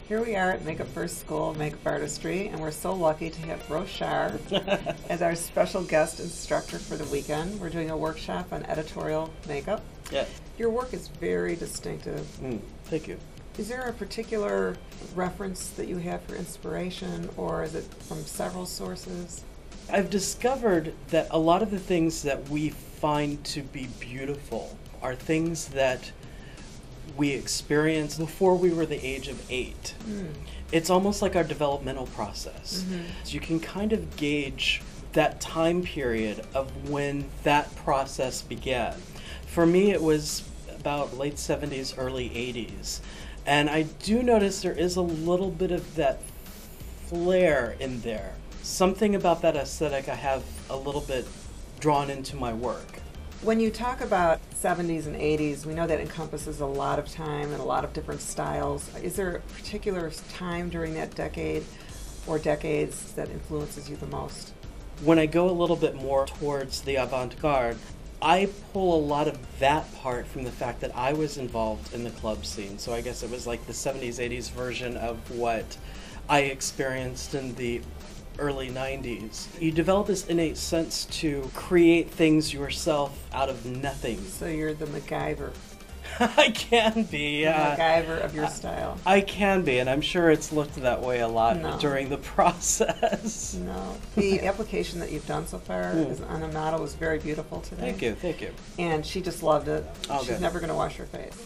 Here we are at Makeup First School of Makeup Artistry, and we're so lucky to have Roshar as our special guest instructor for the weekend. We're doing a workshop on editorial makeup. Yeah. Your work is very distinctive. Thank you. Is there a particular reference that you have for inspiration, or is it from several sources? I've discovered that a lot of the things that we find to be beautiful are things that we experienced before we were the age of 8. It's almost like our developmental process. So you can kind of gauge that time period of when that process began. For me, it was about late 70s, early 80s. And I do notice there is a little bit of that flair in there. Something about that aesthetic I have a little bit drawn into my work. When you talk about 70s and 80s, we know that encompasses a lot of time and a lot of different styles. Is there a particular time during that decade or decades that influences you the most? When I go a little bit more towards the avant-garde, I pull a lot of that part from the fact that I was involved in the club scene. So I guess it was like the 70s, 80s version of what I experienced in the early 90s. You develop this innate sense to create things yourself out of nothing. So you're the MacGyver. I can be, yeah. The MacGyver of your style. I can be, and I'm sure it's looked that way a lot during the process. No. The application that you've done so far on the model was very beautiful today. Thank you, thank you. And she just loved it. Oh, She's good. never going to wash her face.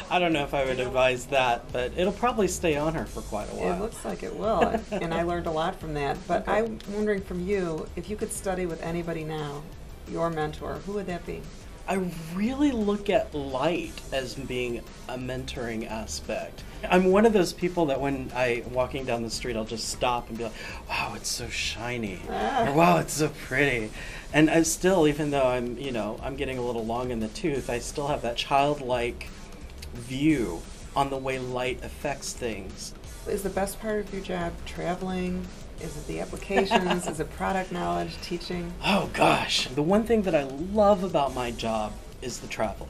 I don't know if I would advise that, but it'll probably stay on her for quite a while. It looks like it will, and I learned a lot from that. But I'm wondering from you, if you could study with anybody now, your mentor, who would that be? I really look at light as being a mentoring aspect. I'm one of those people that when I'm walking down the street, I'll just stop and be like, wow, it's so shiny. Or wow, it's so pretty. And I still, even though I'm getting a little long in the tooth, I still have that childlike view on the way light affects things. Is the best part of your job traveling? Is it the applications? Is it product knowledge, teaching? Oh gosh. The one thing that I love about my job is the traveling.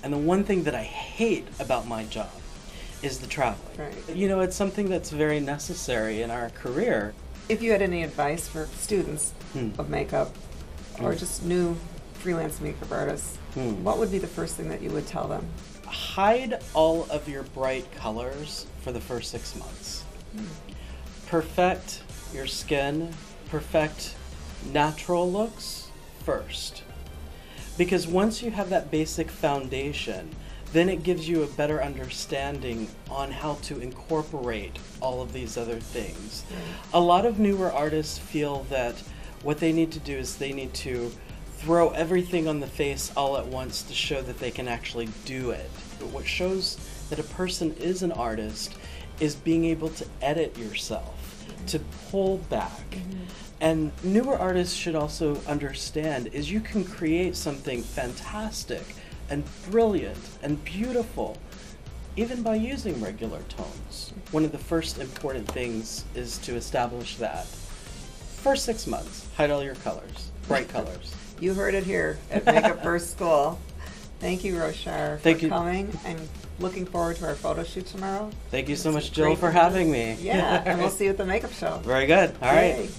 And the one thing that I hate about my job is the traveling. Right. You know, it's something that's very necessary in our career. If you had any advice for students of makeup or just new freelance makeup artists, what would be the first thing that you would tell them? Hide all of your bright colors for the first 6 months. Perfect your skin, perfect natural looks first. Because once you have that basic foundation, then it gives you a better understanding on how to incorporate all of these other things. A lot of newer artists feel that what they need to do is they need to throw everything on the face all at once to show that they can actually do it. But what shows that a person is an artist is being able to edit yourself, to pull back. And newer artists should also understand is you can create something fantastic and brilliant and beautiful even by using regular tones. One of the first important things is to establish that. First 6 months, hide all your colors, bright colors. You heard it here at Makeup First School. Thank you, Roshar, for coming, and looking forward to our photo shoot tomorrow. Thank you so much, Jill, for having me. Yeah, and we'll see you at the makeup show. Very good. All right.